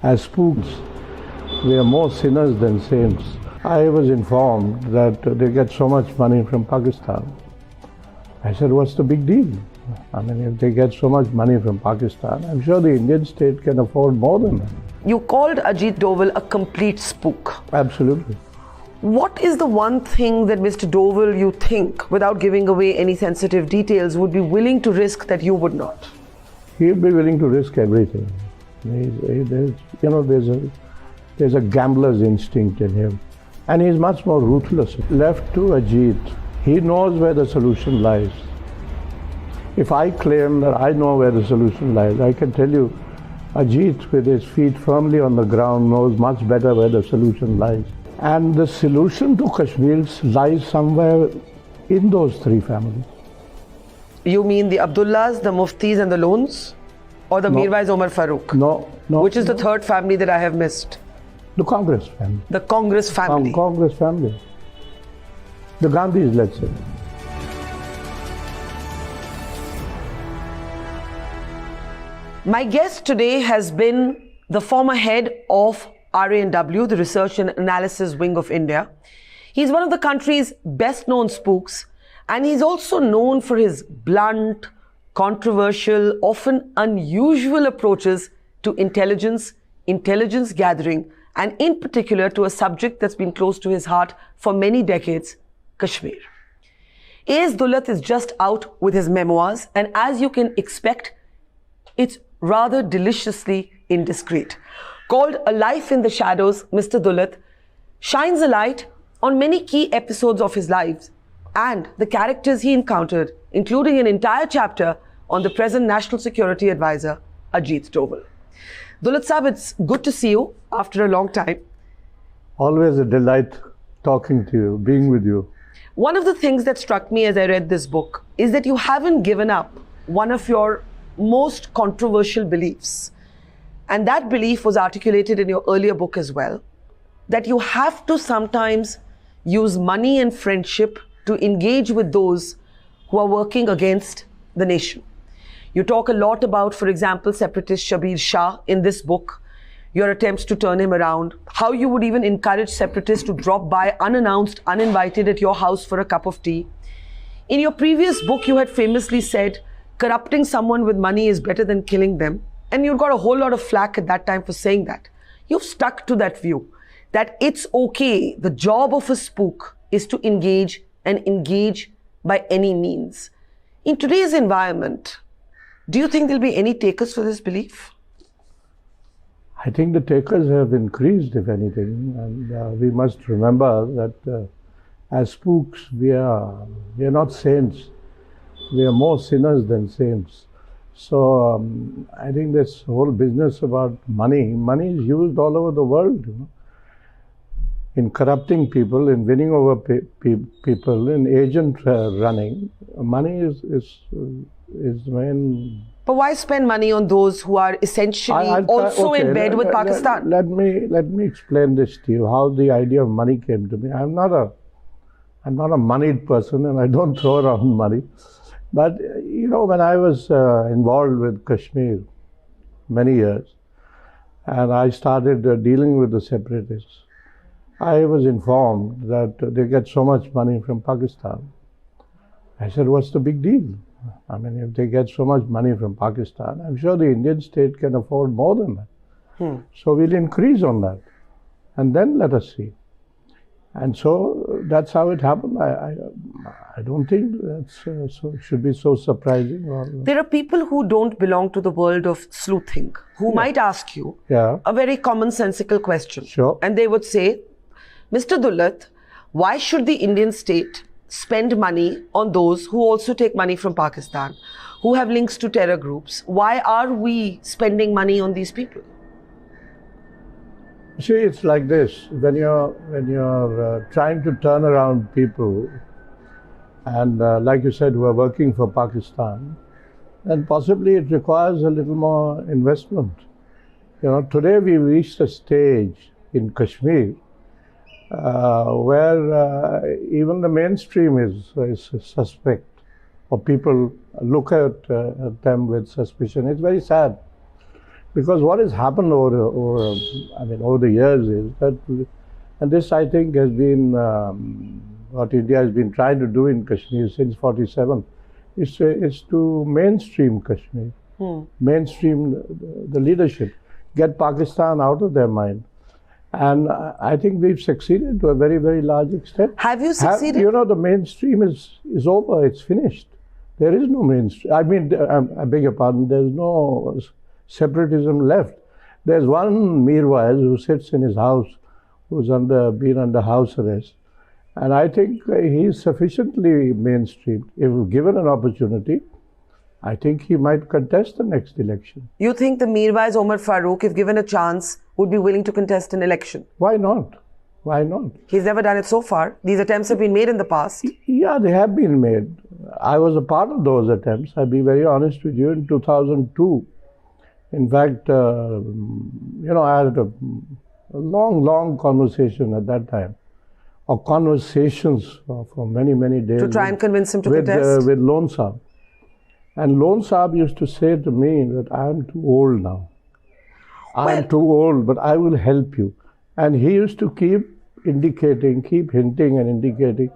As spooks, we are more sinners than saints. I was informed that they get so much money from Pakistan. I said, what's the big deal? I mean, if they get so much money from Pakistan, I'm sure the Indian state can afford more than that. You called Ajit Doval a complete spook. Absolutely. What is the one thing that Mr. Doval, you think, without giving away any sensitive details, would be willing to risk that you would not? He'll be willing to risk everything. There's a gambler's instinct in him. And he's much more ruthless. Left to Ajit, he knows where the solution lies. If I claim that I know where the solution lies, I can tell you, Ajit, with his feet firmly on the ground, knows much better where the solution lies. And the solution to Kashmir lies somewhere in those three families. You mean the Abdullahs, the Muftis and the Loans? Or the Mirwais Omar Farooq? No. Which is the third family that I have missed? The Congress family. The Congress family. Congress family. The Gandhis, let's say. My guest today has been the former head of R&AW, the Research and Analysis Wing of India. He's one of the country's best known spooks, and he's also known for his blunt, controversial, often unusual approaches to intelligence gathering, and in particular to a subject that's been close to his heart for many decades, Kashmir. AS Dulat is just out with his memoirs, and as you can expect, it's rather deliciously indiscreet. Called A Life in the Shadows, Mr. Dulat shines a light on many key episodes of his life and the characters he encountered, including an entire chapter on the present National Security Advisor, Ajit Doval. Dulat Sahab, it's good to see you after a long time. Always a delight talking to you, being with you. One of the things that struck me as I read this book is that you haven't given up one of your most controversial beliefs. And that belief was articulated in your earlier book as well, that you have to sometimes use money and friendship to engage with those who are working against the nation. You talk a lot about, for example, separatist Shabir Shah in this book, your attempts to turn him around, how you would even encourage separatists to drop by unannounced, uninvited at your house for a cup of tea. In your previous book, you had famously said, corrupting someone with money is better than killing them. And you got a whole lot of flack at that time for saying that. You've stuck to that view, that it's okay, the job of a spook is to engage and engage by any means. In today's environment, do you think there'll be any takers for this belief? I think the takers have increased, if anything, and we must remember that as spooks, we are not saints. We are more sinners than saints. So I think this whole business about money is used all over the world, in corrupting people, in winning over people, in agent running. Money is main. But why spend money on those who are essentially in bed with Pakistan? Let me explain this to you, how the idea of money came to me. I'm not a moneyed person, and I don't throw around money. But, when I was involved with Kashmir many years, and I started dealing with the separatists, I was informed that they get so much money from Pakistan. I said, what's the big deal? I mean, if they get so much money from Pakistan, I'm sure the Indian state can afford more than that. So we'll increase on that, and then let us see. And so that's how it happened. I don't think that should be so surprising. There are people who don't belong to the world of sleuthing, who might ask you a very commonsensical question. Sure. And they would say, Mr. Dulat, why should the Indian state spend money on those who also take money from Pakistan, who have links to terror groups? Why are we spending money on these people? See, it's like this. When you're trying to turn around people, and like you said, who are working for Pakistan, then possibly it requires a little more investment. Today we've reached a stage in Kashmir where even the mainstream is suspect, or people look at them with suspicion. It's very sad. Because what has happened over the years is that, and this I think has been what India has been trying to do in Kashmir since '47, is to mainstream Kashmir, mainstream the leadership, get Pakistan out of their mind. And I think we've succeeded to a very, very large extent. Have you succeeded? You know, the mainstream is over, it's finished. There is no mainstream. I mean, I beg your pardon, there's no separatism left. There's one Mirwais who sits in his house, who's been under house arrest. And I think he's sufficiently mainstream. If given an opportunity, I think he might contest the next election. You think the Mirwais Omar Farooq, if given a chance, would be willing to contest an election? Why not? Why not? He's never done it so far. These attempts have been made in the past. Yeah, they have been made. I was a part of those attempts. I'll be very honest with you. In 2002, in fact, you know, I had a long conversation at that time, or conversations for many, many days. To try and convince him to contest? With Lone Saab. And Lone Saab used to say to me that I am too old now. I am too old, but I will help you. And he used to keep hinting and indicating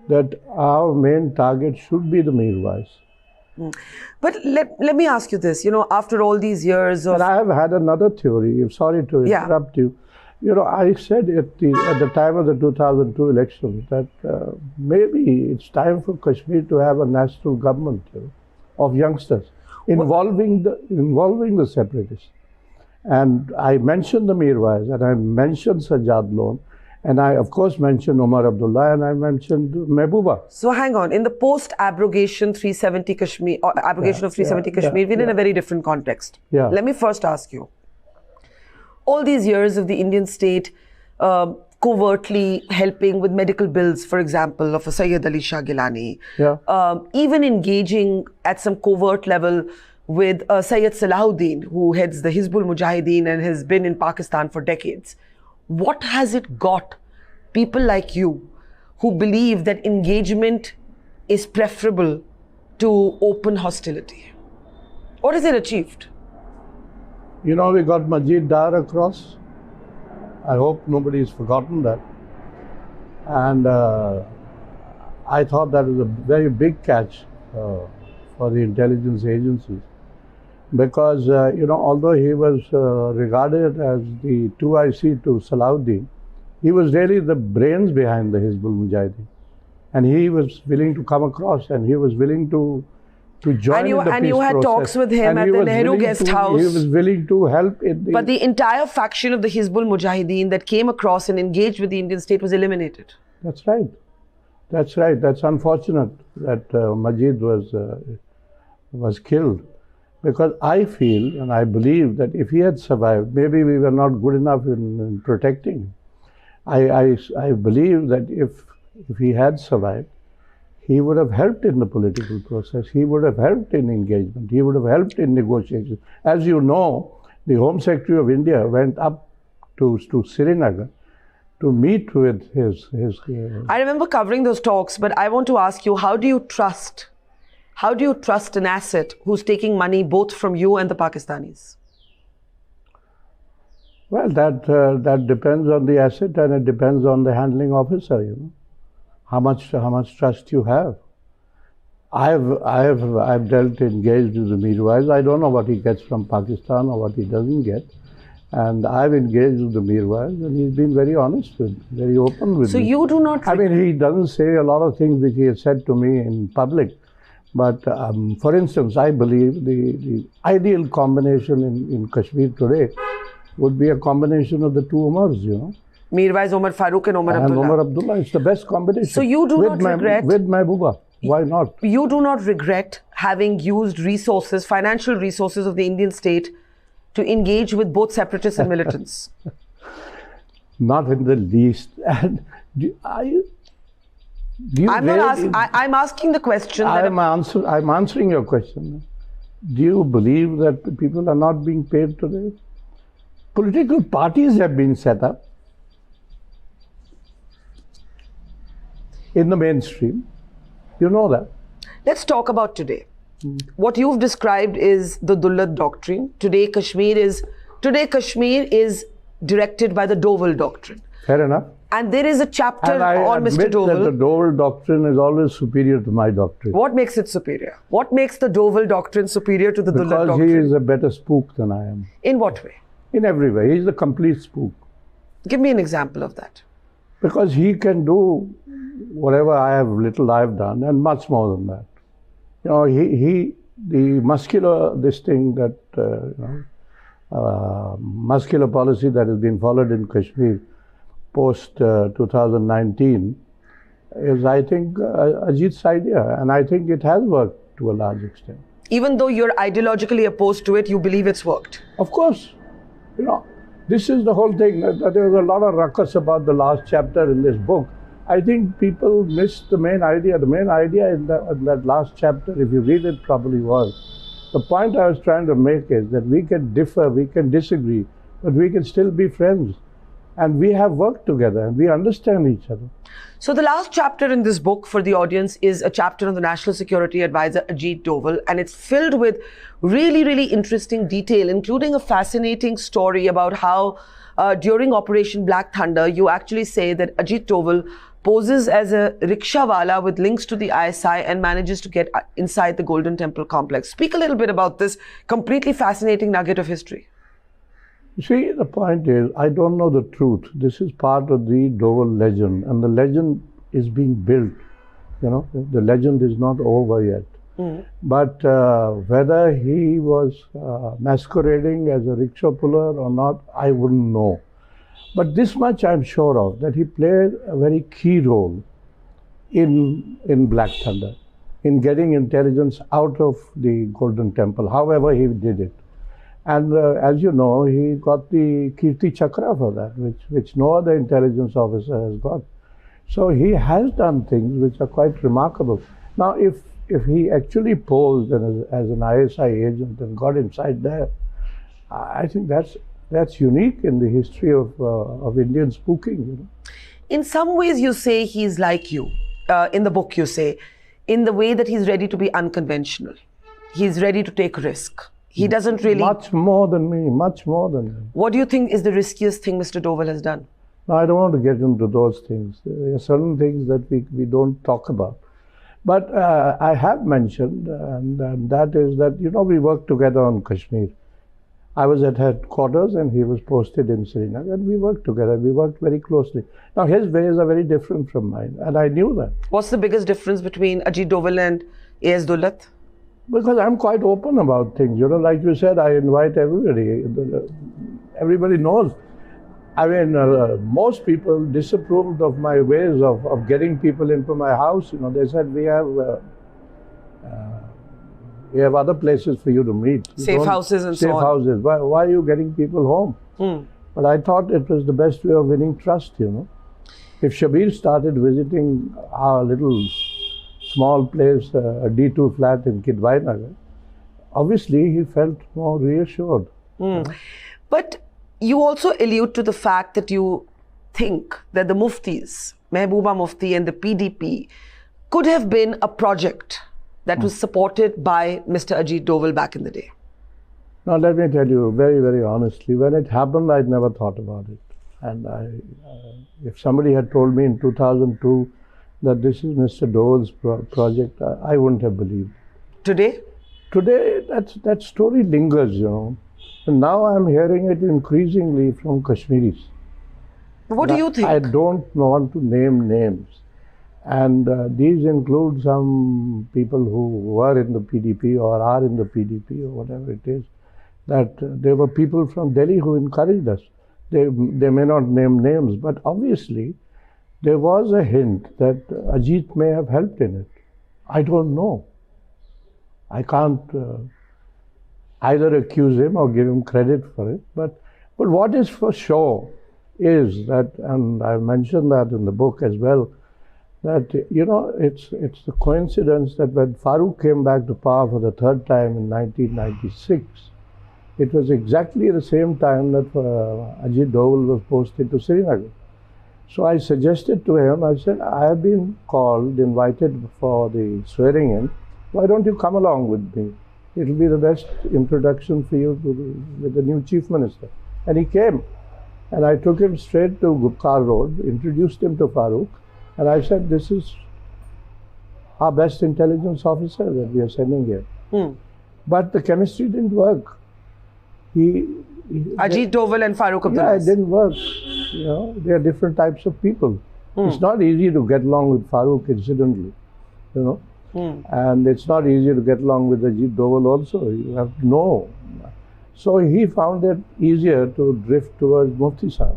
that our main target should be the Mirwais. But let me ask you this, you know, after all these years of... And I have had another theory, I'm sorry to interrupt you. You know, I said at the time of the 2002 elections that maybe it's time for Kashmir to have a national government, you know, of youngsters involving the separatists. And I mentioned the Mirwais, and I mentioned Sajjad Lone, and I of course mentioned Omar Abdullah, and I mentioned Mehbooba. So hang on, in the post-abrogation 370 Kashmir, or abrogation of 370 Kashmir, we're in a very different context. Let me first ask you, all these years of the Indian state covertly helping with medical bills, for example, of a Sayyid Ali Shah Gilani, even engaging at some covert level with Sayyid Salahuddin, who heads the Hizbul Mujahideen and has been in Pakistan for decades. What has it got people like you who believe that engagement is preferable to open hostility? What has it achieved? You know, we got Majid Dar across. I hope nobody's forgotten that. And I thought that was a very big catch for the intelligence agencies. Because, you know, although he was regarded as the 2IC to Salahuddin, he was really the brains behind the Hizbul Mujahideen. And he was willing to come across, and he was willing to join in the peace process. And you had talks with him at the Nehru guest house. He was willing to help in the... But the entire faction of the Hizbul Mujahideen that came across and engaged with the Indian state was eliminated. That's right. That's right. That's unfortunate that Majid was killed. Because I feel and I believe that if he had survived, maybe we were not good enough in protecting him. I believe that if he had survived, he would have helped in the political process. He would have helped in engagement. He would have helped in negotiations. As you know, the Home Secretary of India went up to Srinagar to meet with his I remember covering those talks, but I want to ask you, how do you trust an asset who's taking money both from you and the Pakistanis? Well, that depends on the asset, and it depends on the handling officer, you know. How much trust you have. I've engaged with the Mirwais. I don't know what he gets from Pakistan or what he doesn't get. And I've engaged with the Mirwais, and he's been very honest with me, very open with me. So you do not... I mean, he doesn't say a lot of things which he has said to me in public. But for instance, I believe the ideal combination in Kashmir today would be a combination of the two Omars, you know. Mirwais Omar Farooq and Omar Abdullah. And Omar Abdullah, it's the best combination. So you do not regret... With Mehbooba, why not? You do not regret having used resources, financial resources of the Indian state to engage with both separatists and militants? Not in the least. And I'm asking the question. I'm answering your question. Do you believe that people are not being paid today? Political parties have been set up in the mainstream. You know that. Let's talk about today. What you've described is the Dulat doctrine. Today, Kashmir is Today, Kashmir is directed by the Doval doctrine. Fair enough. And there is a chapter And I on Mr. admit Doval. that the Doval doctrine is always superior to my doctrine. What makes it superior? What makes the Doval doctrine superior to the Dulat Because doctrine? he is a better spook than I am. In what way? In every way. He's the complete spook. Give me an example of that. Because he can do whatever I've done, and much more than that. You know, the muscular, muscular policy that has been followed in Kashmir post 2019 is, I think, Ajit's idea, and I think it has worked to a large extent. Even though you're ideologically opposed to it, you believe it's worked? Of course. You know, this is the whole thing. There was a lot of ruckus about the last chapter in this book. I think people missed the main idea. The main idea in that last chapter, if you read it properly, was the point I was trying to make is that we can differ, we can disagree, but we can still be friends. And we have worked together and we understand each other. So the last chapter in this book for the audience is a chapter on the National Security Advisor Ajit Doval, and it's filled with really, really interesting detail, including a fascinating story about how during Operation Black Thunder, you actually say that Ajit Doval poses as a rickshawala with links to the ISI and manages to get inside the Golden Temple complex. Speak a little bit about this completely fascinating nugget of history. You see, the point is, I don't know the truth. This is part of the Doval legend, and the legend is being built. You know, the legend is not over yet. But whether he was masquerading as a rickshaw puller or not, I wouldn't know. But this much I'm sure of, that he played a very key role in Black Thunder, in getting intelligence out of the Golden Temple, however he did it. And as you know, he got the Kirti Chakra for that, which no other intelligence officer has got. So he has done things which are quite remarkable. Now, if he actually posed as an ISI agent and got inside there, I think that's unique in the history of Indian spooking. You know? In some ways, you say he's like you. In the book, you say, in the way that he's ready to be unconventional. He's ready to take risk. He doesn't really... Much more than me, much more than me. What do you think is the riskiest thing Mr. Doval has done? No, I don't want to get into those things. There are certain things that we don't talk about. But I have mentioned, and that is that, you know, we worked together on Kashmir. I was at headquarters and he was posted in Srinagar, and we worked together. We worked very closely. Now, his ways are very different from mine, and I knew that. What's the biggest difference between Ajit Doval and AS Dulat? Because I'm quite open about things. You know, like you said, I invite everybody. Everybody knows. I mean, most people disapproved of my ways of getting people into my house. You know, they said, we have other places for you to meet. Safe houses and so on. Safe houses. Why are you getting people home? But I thought it was the best way of winning trust, you know. If Shabir started visiting our little small place, a D2 flat in Kidwainagar, obviously he felt more reassured. But you also allude to the fact that you think that the Muftis, Mehbooba Mufti and the PDP, could have been a project that was supported by Mr. Ajit Doval back in the day. Now, let me tell you very, very honestly, when it happened, I'd never thought about it. And if somebody had told me in 2002 that this is Mr. Doval's project, I wouldn't have believed. Today? Today, that story lingers, you know. And now I'm hearing it increasingly from Kashmiris. What do you think? I don't want to name names. And these include some people who were in the PDP or are in the PDP or whatever it is, that there were people from Delhi who encouraged us. They may not name names, but obviously there was a hint that Ajit may have helped in it. I don't know. I can't either accuse him or give him credit for it. But what is for sure is that, and I mentioned that in the book as well, that, you know, it's the coincidence that when Farooq came back to power for the third time in 1996, it was exactly the same time that Ajit Doval was posted to Srinagar. So I suggested to him, I said, I have been invited for the swearing in. Why don't you come along with me? It'll be the best introduction for you with the new chief minister. And he came. And I took him straight to Gupkar Road, introduced him to Farooq, and I said, this is our best intelligence officer that we are sending here. But the chemistry didn't work. Ajit Doval and Farooq Abdullah. Yeah, it didn't work. You know, they are different types of people. It's not easy to get along with Farooq, incidentally. You know, and it's not easy to get along with Ajit Doval also. You have to know. So he found it easier to drift towards Mufti Sahib.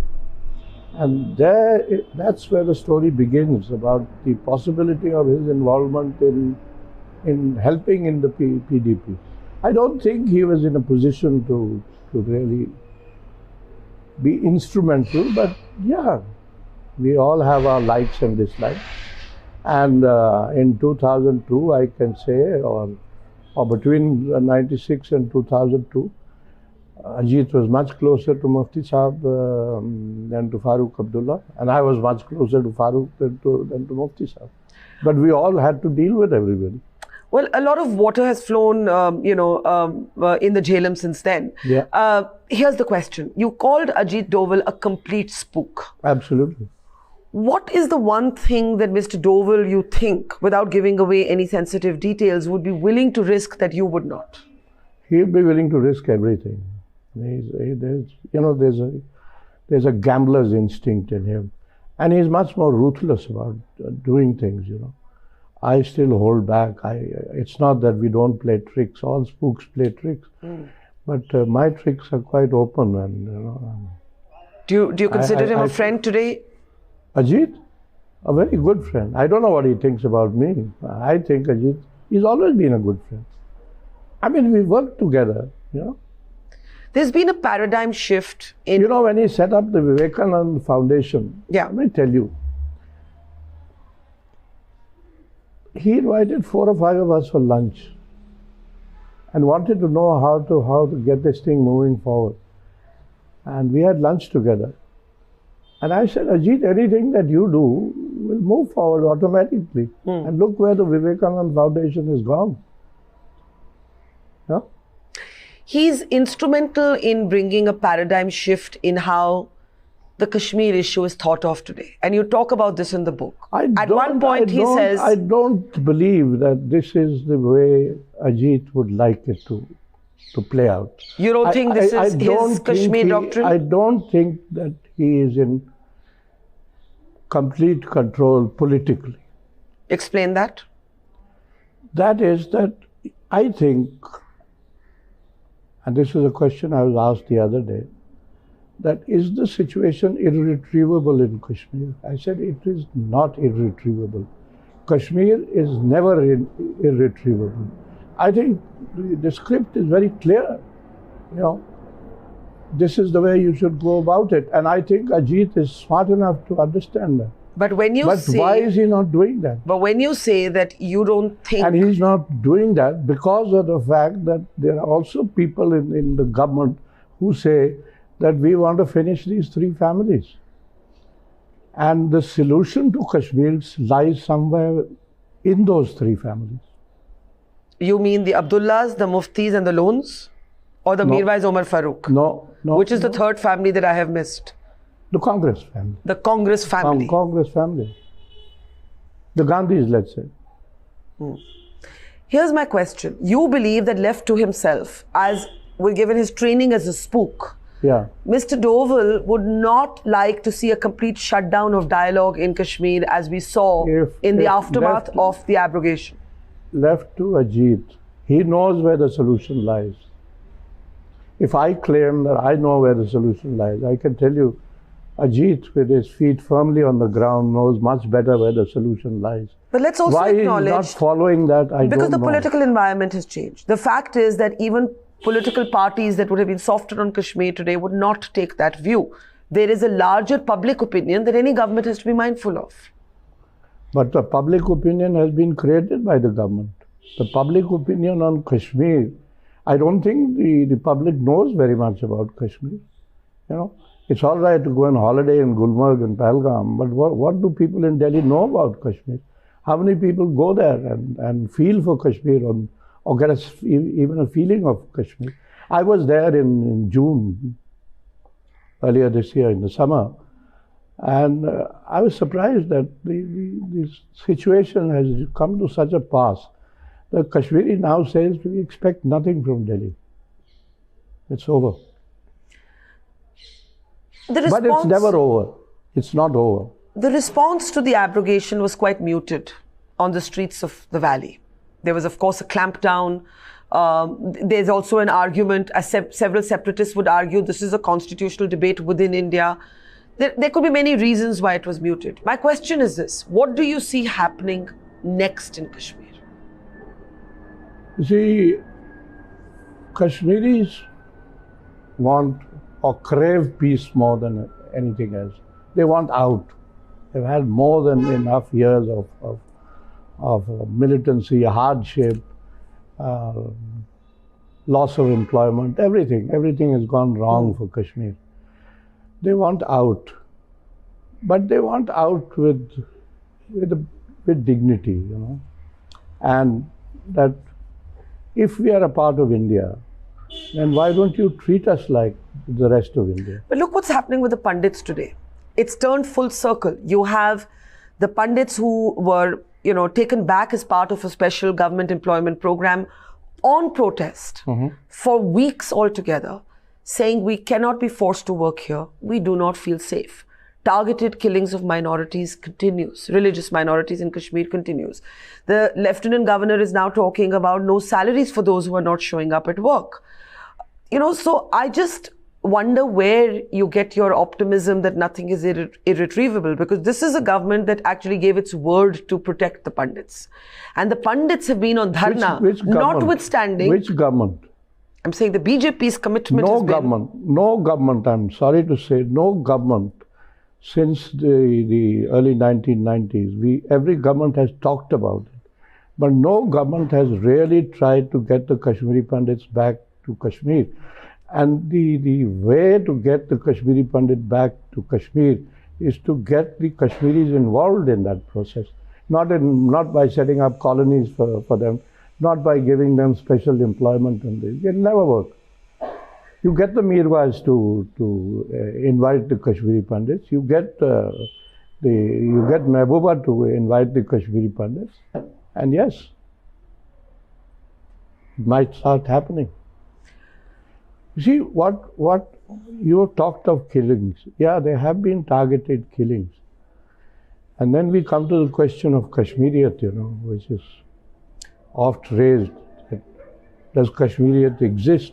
And that's where the story begins, about the possibility of his involvement in helping in the PDP. I don't think he was in a position to really be instrumental, but yeah, we all have our likes and dislikes. And in 2002, I can say, or between 96 and 2002, Ajit was much closer to Mufti Sahib than to Farooq Abdullah, and I was much closer to Farooq than to Mufti Sahib. But we all had to deal with everybody. Well, a lot of water has flown, in the Jhelum since then. Yeah. Here's the question. You called Ajit Doval a complete spook. Absolutely. What is the one thing that Mr. Doval, you think, without giving away any sensitive details, would be willing to risk that you would not? He'd be willing to risk everything. There's a gambler's instinct in him, and he's much more ruthless about doing things. You know, I still hold back. It's not that we don't play tricks. All spooks play tricks, but my tricks are quite open. And you know, do you consider him a friend today? Ajit, a very good friend. I don't know what he thinks about me. I think Ajit, he's always been a good friend. I mean, we worked together. You know. There's been a paradigm shift in... You know, when he set up the Vivekananda Foundation, let me tell you, he invited 4 or 5 of us for lunch and wanted to know how to get this thing moving forward. And we had lunch together. And I said, Ajit, anything that you do will move forward automatically. And look where the Vivekananda Foundation has gone. Yeah? He's instrumental in bringing a paradigm shift in how the Kashmir issue is thought of today. And you talk about this in the book. At one point he says... I don't believe that this is the way Ajit would like it to play out. You don't think this is his Kashmir doctrine? I don't think that he is in complete control politically. Explain that. That is that I think... And this is a question I was asked the other day, that is the situation irretrievable in Kashmir? I said it is not irretrievable. Kashmir is never irretrievable. I think the script is very clear. You know, this is the way you should go about it. And I think Ajit is smart enough to understand that. But when you say... why is he not doing that? But when you say that you don't think... And he's not doing that because of the fact that there are also people in the government who say that we want to finish these 3 families. And the solution to Kashmir lies somewhere in those 3 families. You mean the Abdullahs, the Muftis and the Loans? Or the Mirwais Omar Farooq? No. Which is the 3rd family that I have missed? The Congress family. The Congress family. Congress family. The Gandhis, let's say. Here's my question. You believe that left to himself, as we're given his training as a spook, Mr. Doval would not like to see a complete shutdown of dialogue in Kashmir as we saw in the aftermath of the abrogation. Left to Ajit, he knows where the solution lies. If I claim that I know where the solution lies, I can tell you, Ajit, with his feet firmly on the ground, knows much better where the solution lies. But let's also acknowledge... Why he's not following that, I don't know. Because the political environment has changed. The fact is that even political parties that would have been softer on Kashmir today would not take that view. There is a larger public opinion that any government has to be mindful of. But the public opinion has been created by the government. The public opinion on Kashmir, I don't think the public knows very much about Kashmir. You know, it's all right to go on holiday in Gulmarg and Pahalgam, but what do people in Delhi know about Kashmir? How many people go there and feel for Kashmir or get even a feeling of Kashmir. I was there in June, earlier this year in the summer, and I was surprised that the situation has come to such a pass that Kashmiri now says we expect nothing from Delhi. It's over. But it's never over. It's not over. The response to the abrogation was quite muted on the streets of the valley. There was, of course, a clampdown. There's also an argument, as several separatists would argue, this is a constitutional debate within India. There could be many reasons why it was muted. My question is this: what do you see happening next in Kashmir? You see, Kashmiris want or crave peace more than anything else. They want out. They've had more than enough years of militancy, hardship, loss of employment, everything. Everything has gone wrong for Kashmir. They want out. But they want out with dignity, you know. And that if we are a part of India, then why don't you treat us like the rest of India? But look what's happening with the pandits today. It's turned full circle. You have the pandits who were, taken back as part of a special government employment program on protest for weeks altogether, saying we cannot be forced to work here. We do not feel safe. Targeted killings of minorities continues. Religious minorities in Kashmir continues. The Lieutenant Governor is now talking about no salaries for those who are not showing up at work. So I just wonder where you get your optimism that nothing is irretrievable, because this is a government that actually gave its word to protect the pandits. And the pandits have been on dharna, notwithstanding... Which government? I'm saying the BJP's commitment has been... No government, I'm sorry to say, no government since the early 1990s. Every government has talked about it, but no government has really tried to get the Kashmiri pandits back to Kashmir. And the way to get the Kashmiri Pandit back to Kashmir is to get the Kashmiris involved in that process. Not by setting up colonies for them, not by giving them special employment. It'll never work. You get the Mirwais to invite the Kashmiri Pandits. You get Mehbooba to invite the Kashmiri Pandits. And yes, it might start happening. You see, what you talked of killings. Yeah, there have been targeted killings. And then we come to the question of Kashmiriyat, which is oft raised. Does Kashmiriyat exist?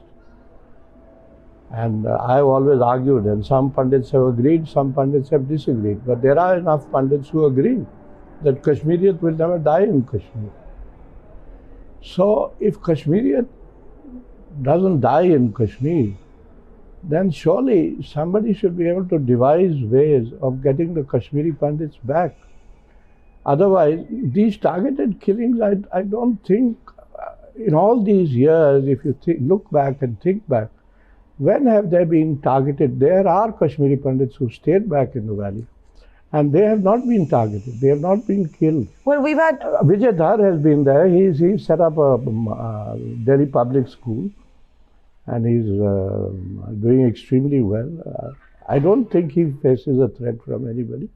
And I've always argued, and some pundits have agreed, some pundits have disagreed. But there are enough pundits who agree that Kashmiriyat will never die in Kashmir. So if Kashmiriyat doesn't die in Kashmir, then surely somebody should be able to devise ways of getting the Kashmiri Pandits back. Otherwise, these targeted killings, I don't think, in all these years, if you look back and think back, when have they been targeted? There are Kashmiri Pandits who stayed back in the valley, and they have not been targeted. They have not been killed. Well, we've had... Vijay Dhar has been there. He set up a Delhi public school, and he's doing extremely well. I don't think he faces a threat from anybody.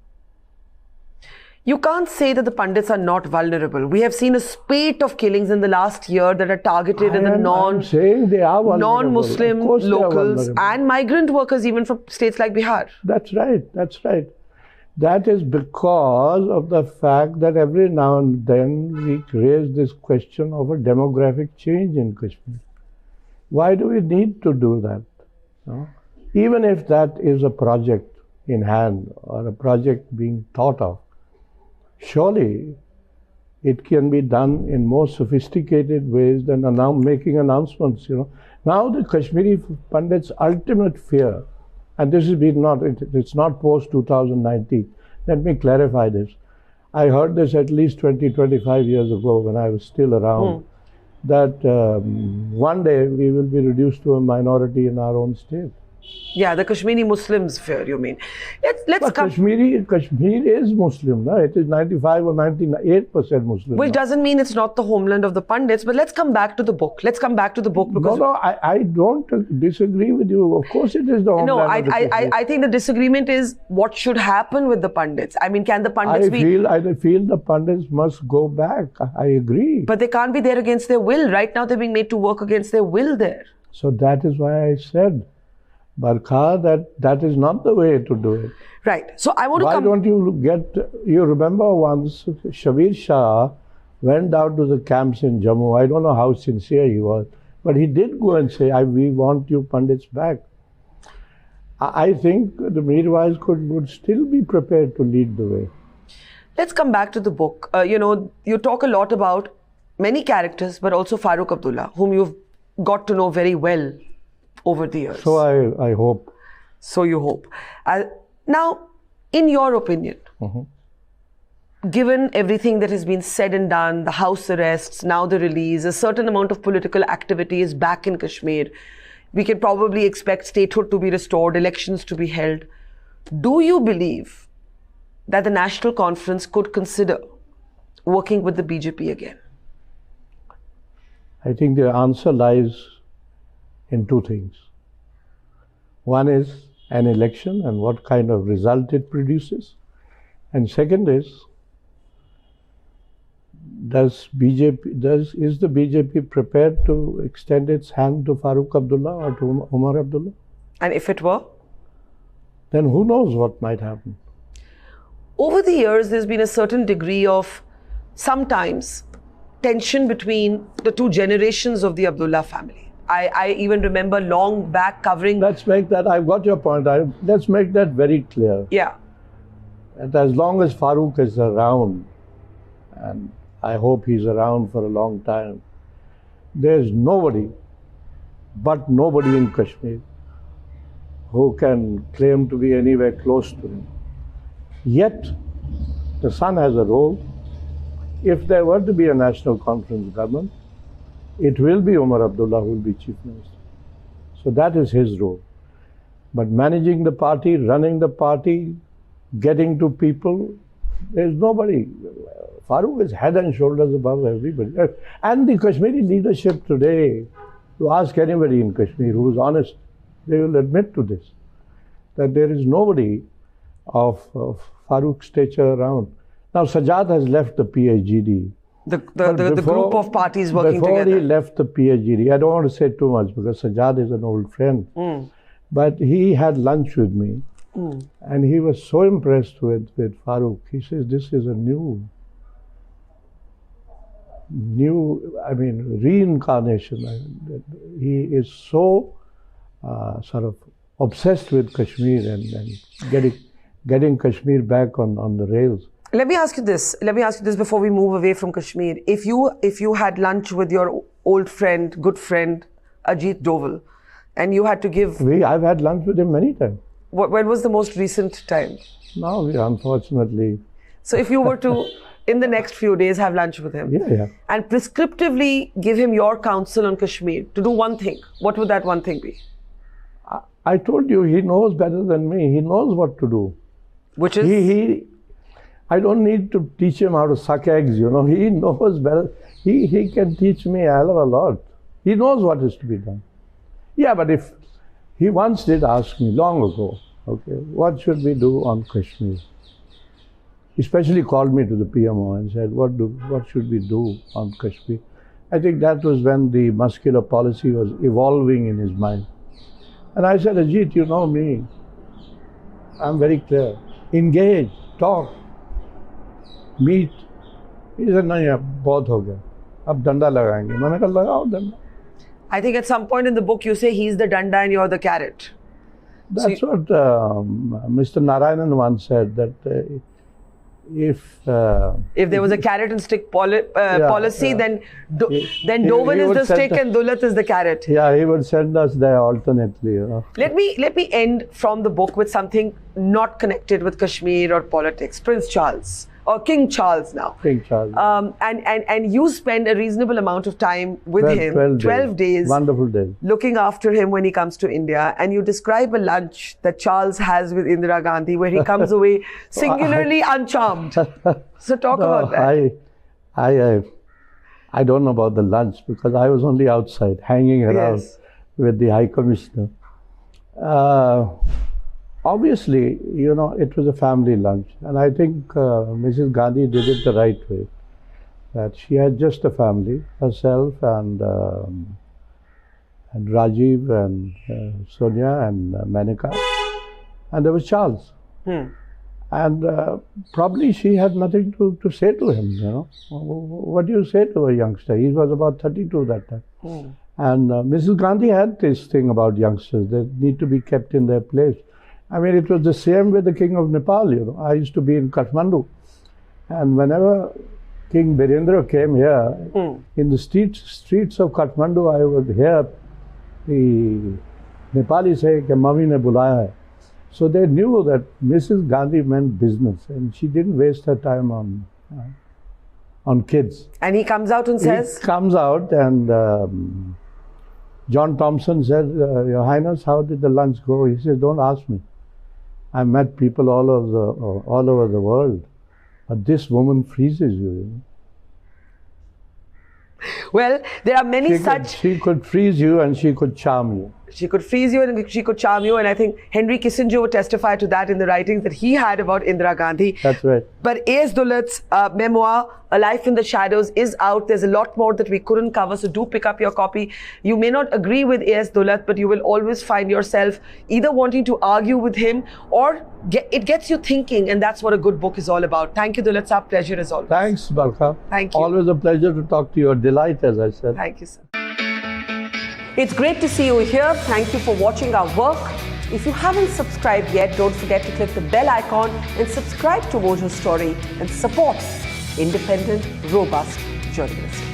You can't say that the Pandits are not vulnerable. We have seen a spate of killings in the last year that are targeted in the non-Muslim locals and migrant workers even from states like Bihar. That's right. That is because of the fact that every now and then we raise this question of a demographic change in Kashmir. Why do we need to do that? No? Even if that is a project in hand or a project being thought of, surely it can be done in more sophisticated ways than making announcements. Now the Kashmiri Pandits' ultimate fear, and this is it's not post 2019. Let me clarify this. I heard this at least 20-25 years ago when I was still around, that one day we will be reduced to a minority in our own state. Yeah, the Kashmiri Muslims fear, you mean. Let's But come... Kashmir is Muslim, no? It is 95 or 98% Muslim. Which doesn't mean it's not the homeland of the pandits, but let's come back to the book. Let's come back to the book because... No, I don't disagree with you. Of course it is the homeland of the Kashmir. I think the disagreement is what should happen with the pandits. I mean, can the pandits I feel the pandits must go back. I agree. But they can't be there against their will. Right now they're being made to work against their will there. So that is why I said, Barkha, that is not the way to do it. Right. So I want to Why don't you remember once Shabir Shah went out to the camps in Jammu. I don't know how sincere he was, but he did go and say, we want you pandits back. I think the Mirwais would still be prepared to lead the way. Let's come back to the book. You talk a lot about many characters, but also Farooq Abdullah, whom you've got to know very well over the years. So I hope. So you hope. Now, in your opinion, given everything that has been said and done, the house arrests, now the release, a certain amount of political activity is back in Kashmir. We can probably expect statehood to be restored, elections to be held. Do you believe that the National Conference could consider working with the BJP again? I think the answer lies in two things. One is an election and what kind of result it produces. And second is is the BJP prepared to extend its hand to Farooq Abdullah or to Umar Abdullah? And if it were? Then who knows what might happen. Over the years, there's been a certain degree of sometimes tension between the two generations of the Abdullah family. I even remember long back covering... Let's make that, I've got your point. Let's make that very clear. Yeah. And as long as Farooq is around, and I hope he's around for a long time, there's nobody in Kashmir who can claim to be anywhere close to him. Yet, the son has a role. If there were to be a national conference government, it will be Umar Abdullah who will be chief minister. So that is his role. But managing the party, running the party, getting to people, there's nobody. Farooq is head and shoulders above everybody. And the Kashmiri leadership today, to ask anybody in Kashmir who is honest, they will admit to this, that there is nobody of Farooq's stature around. Now Sajjad has left the PhD. The group of parties working together. Before he left the PhD, I don't want to say too much because Sajjad is an old friend, but he had lunch with me and he was so impressed with Farooq. He says, this is a new, reincarnation. He is so sort of obsessed with Kashmir and getting Kashmir back on the rails. Let me ask you this before we move away from Kashmir. If you had lunch with your old friend, good friend, Ajit Doval, and you had to give... I've had lunch with him many times. When was the most recent time? No, unfortunately... So if you were to, in the next few days, have lunch with him, and prescriptively give him your counsel on Kashmir to do one thing, what would that one thing be? I told you, he knows better than me. He knows what to do. Which is? I don't need to teach him how to suck eggs, He knows better. He can teach me a hell of a lot. He knows what is to be done. Yeah, but if he once did ask me long ago, what should we do on Kashmir? He especially called me to the PMO and said, what should we do on Kashmir? I think that was when the muscular policy was evolving in his mind. And I said, Ajit, you know me. I'm very clear. Engage, talk, meet. He said, no, bahut ho gaya. Ab danda lagayenge. Maine kaha, lagao danda. I think at some point in the book you say he's the danda and you're the carrot. That's what Mr. Narayanan once said, that if there was a carrot and stick policy, then Doval is the stick and Dulat is the carrot. Yeah, he would send us there alternately. Let me end from the book with something not connected with Kashmir or politics. Prince Charles. or King Charles now. King Charles. And you spend a reasonable amount of time with him, 12 days. Wonderful days. Looking after him when he comes to India. And you describe a lunch that Charles has with Indira Gandhi where he comes away singularly uncharmed. So talk about that. I don't know about the lunch because I was only outside hanging around with the High Commissioner. Obviously, you know, it was a family lunch, and I think Mrs. Gandhi did it the right way. That she had just a family, herself and Rajiv and Sonia and Manika, and there was Charles. And probably she had nothing to say to him, you know. What do you say to a youngster? He was about 32 that time. And Mrs. Gandhi had this thing about youngsters. They need to be kept in their place. I mean, it was the same with the King of Nepal, you know. I used to be in Kathmandu. And whenever King Birendra came here, in the streets of Kathmandu, I would hear the Nepali say, "Ke Mummy ne bulaya hai." So they knew that Mrs. Gandhi meant business, and she didn't waste her time on kids. And he comes out and says? He comes out and John Thompson said, "Your Highness, how did the lunch go?" He says, "Don't ask me. I met people all over the world, but this woman freezes you, you know." Well, there are many She could freeze you and she could charm you. She could freeze you and she could charm you, and I think Henry Kissinger would testify to that in the writings that he had about Indira Gandhi. That's right. But A.S. Dulat's memoir, A Life in the Shadows, is out. There's a lot more that we couldn't cover, so do pick up your copy. You may not agree with A.S. Dulat, but you will always find yourself either wanting to argue with him or it gets you thinking, and that's what a good book is all about. Thank you, Dulat. It's our pleasure as always. Thanks, Barkha. Thank you. Always a pleasure to talk to you. A delight, as I said. Thank you, sir. It's great to see you here. Thank you for watching our work. If you haven't subscribed yet, don't forget to click the bell icon and subscribe to Mojo Story and support independent, robust journalism.